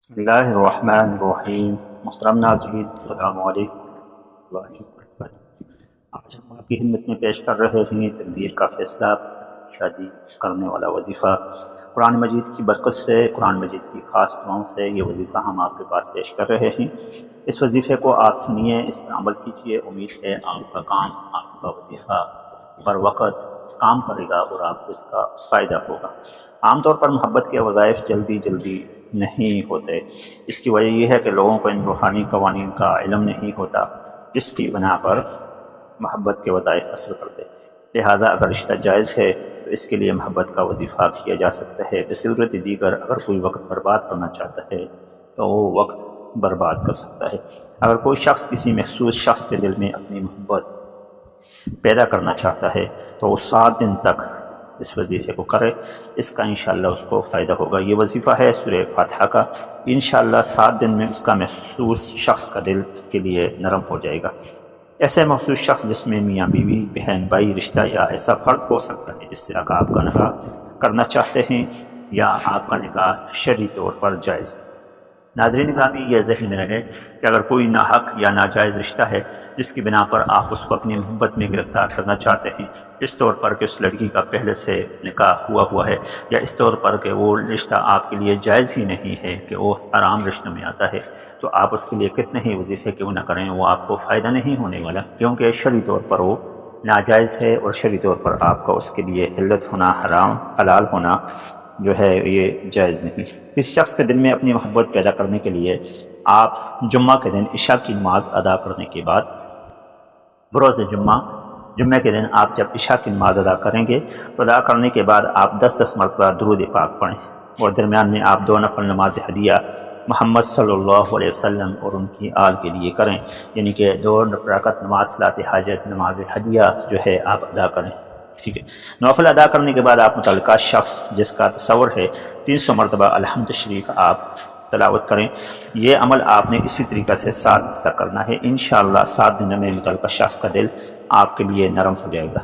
بسم اللہ الرحمن الرحیم۔ محترم ناظرین، السلام علیکم ورحمۃ اللہ وبرکاتہ۔ آج ہم آپ کی خدمت میں پیش کر رہے ہیں تقدیر کا فیصلہ، شادی کرنے والا وظیفہ۔ قرآن مجید کی برکت سے، قرآن مجید کی خاص دعاؤں سے یہ وظیفہ ہم آپ کے پاس پیش کر رہے ہیں۔ اس وظیفے کو آپ سنیے، اس پر عمل کیجیے۔ امید ہے آپ کا کام، آپ کا وظیفہ بر وقت کام کرے گا اور آپ کو اس کا فائدہ ہوگا۔ عام طور پر محبت کے وظائف جلدی نہیں ہوتے۔ اس کی وجہ یہ ہے کہ لوگوں کو ان روحانی قوانین کا علم نہیں ہوتا، جس کی بنا پر محبت کے وظائف اثر کرتے۔ لہٰذا اگر رشتہ جائز ہے تو اس کے لیے محبت کا وظیفہ کیا جا سکتا ہے۔ بصورت دیگر اگر کوئی وقت برباد کرنا چاہتا ہے تو وہ وقت برباد کر سکتا ہے۔ اگر کوئی شخص کسی مخصوص شخص کے دل میں اپنی محبت پیدا کرنا چاہتا ہے تو وہ 7 دن تک اس وظیفے کو کرے، اس کا انشاءاللہ اس کو فائدہ ہوگا۔ یہ وظیفہ ہے سورہ فاتحہ کا۔ انشاءاللہ 7 دن میں اس کا مخصوص شخص کا دل کے لیے نرم ہو جائے گا۔ ایسے مخصوص شخص جس میں میاں بیوی، بہن بھائی رشتہ یا ایسا فرد ہو سکتا ہے جس سے آپ کا نکاح کرنا چاہتے ہیں یا آپ کا نکاح شرعی طور پر جائز ہے۔ ناظرین گرامی، یہ ذہن میں رہے کہ اگر کوئی ناحق یا ناجائز رشتہ ہے جس کی بنا پر آپ اس کو اپنی محبت میں گرفتار کرنا چاہتے ہیں، اس طور پر کہ اس لڑکی کا پہلے سے نکاح ہوا ہے، یا اس طور پر کہ وہ رشتہ آپ کے لیے جائز ہی نہیں ہے، کہ وہ حرام رشتہ میں آتا ہے، تو آپ اس کے لیے کتنے ہی وظیفے کیوں نہ کریں، وہ آپ کو فائدہ نہیں ہونے والا، کیونکہ شرعی طور پر وہ ناجائز ہے اور شرعی طور پر آپ کا اس کے لیے علت ہونا، حرام حلال ہونا جو ہے یہ جائز نہیں۔ اس شخص کے دل میں اپنی محبت پیدا کرنے کے لیے آپ جمعہ کے دن عشاء کی نماز ادا کرنے کے بعد، بروز جمعہ کے دن آپ جب عشاء کی نماز ادا کریں گے تو ادا کرنے کے بعد آپ 10 مرتبہ درود پاک پڑھیں، اور درمیان میں آپ 2 نفل نماز ہدیہ محمد صلی اللہ علیہ وسلم اور ان کی آل کے لیے کریں، یعنی کہ 2 رکعت نماز صلاۃ حاجت، نماز ہدیہ جو ہے آپ ادا کریں۔ ٹھیک ہے۔ نوافل ادا کرنے کے بعد آپ متعلقہ شخص جس کا تصور ہے 300 مرتبہ الحمد شریف آپ تلاوت کریں۔ یہ عمل آپ نے اسی طریقہ سے 7 دن تک کرنا ہے۔ انشاءاللہ 7 دنوں میں متعلقہ شخص کا دل آپ کے لیے نرم ہو جائے گا۔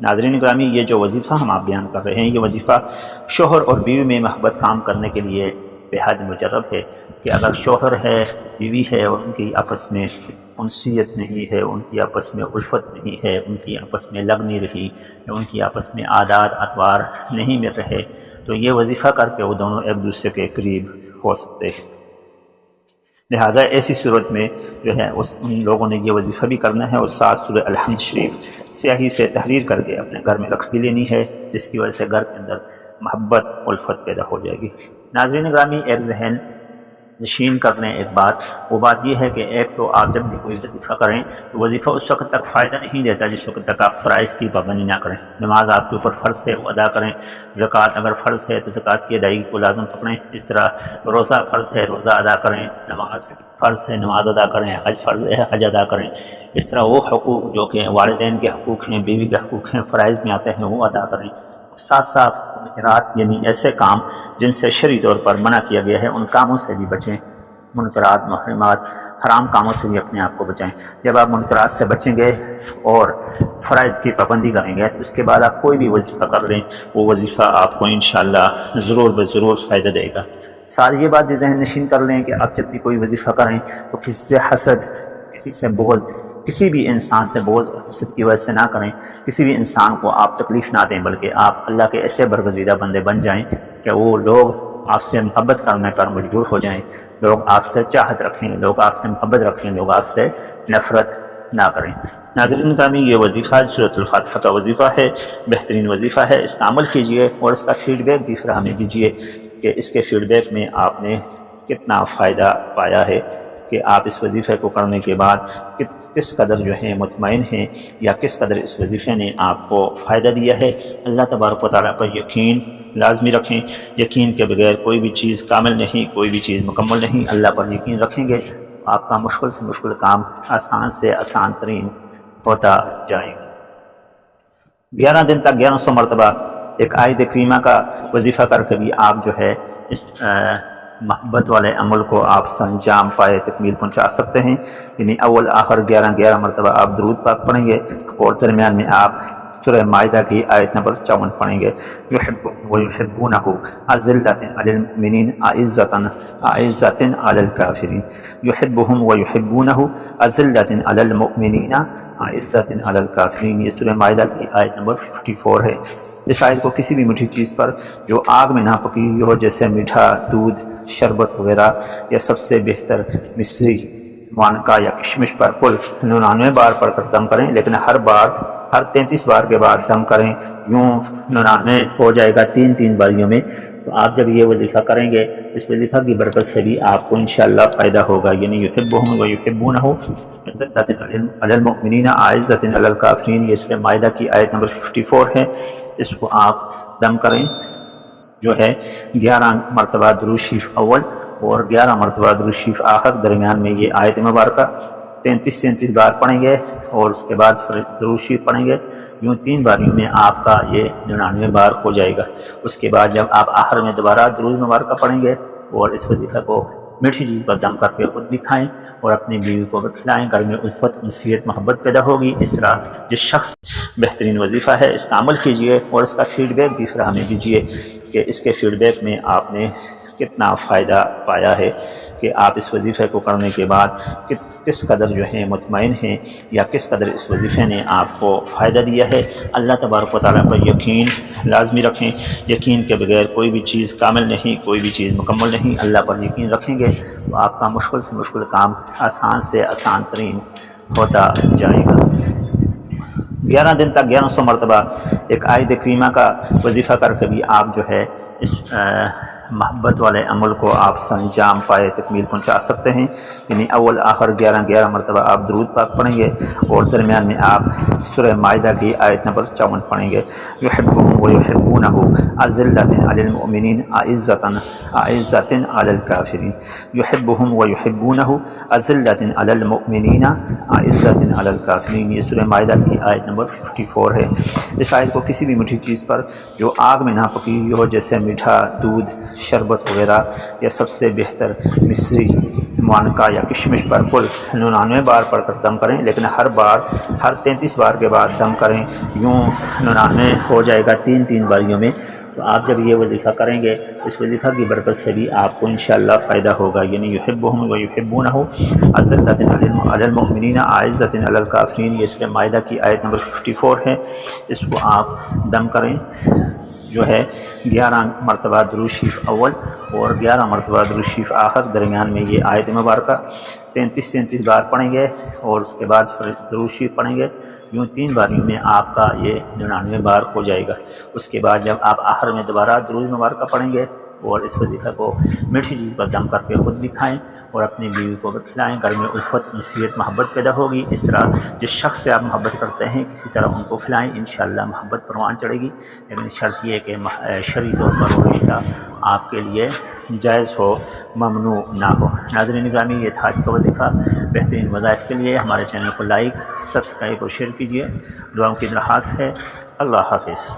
ناظرین گرامی، یہ جو وظیفہ ہم آپ بیان کر رہے ہیں، یہ وظیفہ شوہر اور بیوی میں محبت کام کرنے کے لیے بے حد مجرب ہے، کہ اگر شوہر ہے، بیوی ہے اور ان کی آپس میں انسیت نہیں ہے، ان کی آپس میں الفت نہیں ہے، ان کی آپس میں لگ نہیں رہی، یا ان کی آپس میں عادات اطوار نہیں مل رہے، تو یہ وظیفہ کر کے وہ دونوں ایک دوسرے کے قریب ہو سکتے ہیں۔ لہٰذا ایسی صورت میں جو ہے ان لوگوں نے یہ وظیفہ بھی کرنا ہے، اور 7 سورہ الحمد شریف سیاہی سے تحریر کر کے اپنے گھر میں رکھ بھی لینی ہے، جس کی وجہ سے گھر کے اندر محبت الفت پیدا ہو جائے گی۔ ناظرین گرامی، ایک ذہن نشین کر لیں ایک بات، وہ بات یہ ہے کہ ایک تو آپ جب بھی کوئی وظیفہ کریں تو وظیفہ اس وقت تک فائدہ نہیں دیتا جس وقت تک آپ فرائض کی پابندی نہ کریں۔ نماز آپ کے اوپر فرض ہے، وہ ادا کریں۔ زکوٰۃ اگر فرض ہے تو زکوٰۃ کی ادائیگی کو لازم پکڑیں۔ اس طرح روزہ فرض ہے، روزہ ادا کریں۔ نماز فرض ہے، نماز ادا کریں۔ حج فرض ہے، حج ادا کریں۔ اس طرح وہ حقوق جو کہ والدین کے حقوق ہیں، بیوی کے حقوق ہیں، فرائض میں آتے ہیں، وہ ادا کریں۔ ساتھ منکرات یعنی ایسے کام جن سے شرعی طور پر منع کیا گیا ہے، ان کاموں سے بھی بچیں۔ منکرات، محرمات، حرام کاموں سے بھی اپنے آپ کو بچائیں۔ جب آپ منکرات سے بچیں گے اور فرائض کی پابندی کریں گے تو اس کے بعد آپ کوئی بھی وظیفہ کر لیں، وہ وظیفہ آپ کو انشاءاللہ ضرور فائدہ دے گا۔ ساری یہ بات بھی ذہن نشین کر لیں کہ آپ جب بھی کوئی وظیفہ کریں تو کسی سے حسد، کسی سے بغض، کسی بھی انسان سے بغض اور حسد کی وجہ سے نہ کریں۔ کسی بھی انسان کو آپ تکلیف نہ دیں، بلکہ آپ اللہ کے ایسے برگزیدہ بندے بن جائیں کہ وہ لوگ آپ سے محبت کرنے پر مجبور ہو جائیں، لوگ آپ سے چاہت رکھیں، لوگ آپ سے محبت رکھیں، لوگ آپ سے نفرت نہ کریں۔ ناظرین گرامی، یہ وظیفہ سورۃ الفاتحہ کا وظیفہ ہے، بہترین وظیفہ ہے۔ اس کا عمل کیجئے اور اس کا فیڈ بیک بھی پھر ہمیں دیجئے کہ اس کے فیڈ بیک میں آپ نے کتنا فائدہ پایا ہے، کہ آپ اس وظیفے کو کرنے کے بعد کس قدر جو ہے مطمئن ہیں، یا کس قدر اس وظیفے نے آپ کو فائدہ دیا ہے۔ اللہ تبارک و تعالیٰ پر یقین لازمی رکھیں۔ یقین کے بغیر کوئی بھی چیز کامل نہیں، کوئی بھی چیز مکمل نہیں۔ اللہ پر یقین رکھیں گے آپ کا مشکل سے مشکل کام آسان سے آسان ترین ہوتا جائے گا۔ 11 دن تک 1100 مرتبہ ایک آیت کریمہ کا وظیفہ کر کے بھی آپ جو ہے اس محبت والے عمل کو آپ سرانجام پائے تکمیل پہنچا سکتے ہیں، یعنی اول آخر 11 مرتبہ آپ درود پاک پڑھیں گے اور درمیان میں آپ سورہ مائدہ کی آیت نمبر 54 پڑھیں گے۔ یحبهم ویحبونہ اذلۃ علی المؤمنین اعزۃ علی الکافرین، یحبهم ویحبونہ اذلۃ علی المؤمنین اعزۃ علی الکافرین، یہ سورہ مائدہ کی آیت نمبر 54 ہے۔ اس آیت کو کسی بھی میٹھی چیز پر جو آگ میں نہ پکی ہوئی ہو، جیسے میٹھا دودھ، شربت وغیرہ، یا سب سے بہتر مصری، وانکا یا کشمش پر کل 99 بار پڑھ کر دم کریں، لیکن ہر 33 بار کے بعد دم کریں، یوں 99 ہو جائے گا 3 باریوں میں۔ تو آپ جب یہ وظیفہ کریں گے، اس وظیفہ کی برکت سے بھی آپ کو انشاءاللہ فائدہ ہوگا، یعنی یحبهم ویحبونہ اذلۃ علی المؤمنین اعزۃ علی الکافرین، یہ سورہ مائدہ کی آیت نمبر 54 ہے۔ اس کو آپ دم کریں، جو ہے 11 مرتبہ درود شریف اول اور 11 مرتبہ درود شریف آخر، درمیان میں یہ آیت مبارکہ 33 بار پڑھیں گے، اور اس کے بعد درود شریف پڑھیں گے، یوں 3 باریوں میں آپ کا یہ 99 بار ہو جائے گا۔ اس کے بعد جب آپ آخر میں دوبارہ درود مبارکہ پڑھیں گے اور اس وظیفہ کو میٹھی چیز پر دم کر کے خود بھی کھائیں اور اپنی بیوی کو بھی کھلائیں، گھر میں الفت، انسیت، محبت پیدا ہوگی۔ اس طرح جس شخص بہترین وظیفہ ہے، اس کا عمل کیجئے اور اس کا فیڈ بیک بھی فراہمی دیجئے کہ اس کے فیڈ بیک میں آپ نے کتنا فائدہ پایا ہے، کہ آپ اس وظیفے کو کرنے کے بعد کس قدر جو ہے مطمئن ہیں، یا کس قدر اس وظیفے نے آپ کو فائدہ دیا ہے۔ اللہ تبارک و تعالیٰ پر یقین لازمی رکھیں، یقین کے بغیر کوئی بھی چیز کامل نہیں، کوئی بھی چیز مکمل نہیں۔ اللہ پر یقین رکھیں گے تو آپ کا مشکل سے مشکل کام آسان سے آسان ترین ہوتا جائے گا۔ 11 دن تک 1100 مرتبہ ایک آیت کریمہ کا وظیفہ کر کے بھی آپ جو ہے اس محبت والے عمل کو آپ سرانجام پائے تکمیل پہنچا سکتے ہیں، یعنی اول آخر 11 مرتبہ آپ درود پاک پڑھیں گے اور درمیان میں آپ سورہ مائدہ کی آیت نمبر 54 پڑھیں گے۔ یحبهم ویحبونہ اذلۃ علی المؤمنین اعزۃ علی الکافرین، یحبهم ویحبونہ اذلۃ علی المؤمنین اعزۃ علی الکافرین، یہ سورہ مائدہ کی آیت نمبر 54 ہے۔ اس آیت کو کسی بھی میٹھی چیز پر جو آگ میں نہ پکی ہوئی ہو، جیسے میٹھا دودھ، شربت وغیرہ، یا سب سے بہتر مصری، وانکا یا کشمش پر کل 99 بار پڑھ کر دم کریں، لیکن ہر 33 بار کے بعد دم کریں، یوں 99 ہو جائے گا 3 باریوں میں۔ تو آپ جب یہ وظیفہ کریں گے، اس وظیفہ کی برکت سے بھی آپ کو انشاءاللہ فائدہ ہوگا، یعنی یحبهم ویحبونہ اذلۃ علی المؤمنین اعزۃ علی الکافرین، یہ سورہ مائدہ کی آیت نمبر 54 ہے۔ اس کو آپ دم کریں، جو ہے 11 مرتبہ درود شریف اول اور 11 مرتبہ درود شریف آخر، درمیان میں یہ آیت مبارکہ 33 بار پڑھیں گے اور اس کے بعد درود شریف پڑھیں گے، یوں 3 باریوں میں آپ کا یہ 99 بار ہو جائے گا۔ اس کے بعد جب آپ آخر میں دوبارہ درود مبارکہ پڑھیں گے اور اس وظیفہ کو میٹھی چیز پر دم کر کے خود بھی کھائیں اور اپنی بیوی کو بھی کھلائیں، گھر میں الفت، انسیت، محبت پیدا ہوگی۔ اس طرح جس شخص سے آپ محبت کرتے ہیں، کسی طرح ان کو کھلائیں، انشاءاللہ محبت پروان چڑھے گی، لیکن شرط یہ ہے کہ شرعی طور پر وہ رشتہ آپ کے لیے جائز ہو، ممنوع نہ ہو۔ ناظرین گرامی، یہ تھا آج کا وظیفہ۔ بہترین وظائف کے لیے ہمارے چینل کو لائک، سبسکرائب اور شیئر کیجیے۔ دعاؤں کی درخواست ہے۔ اللہ حافظ۔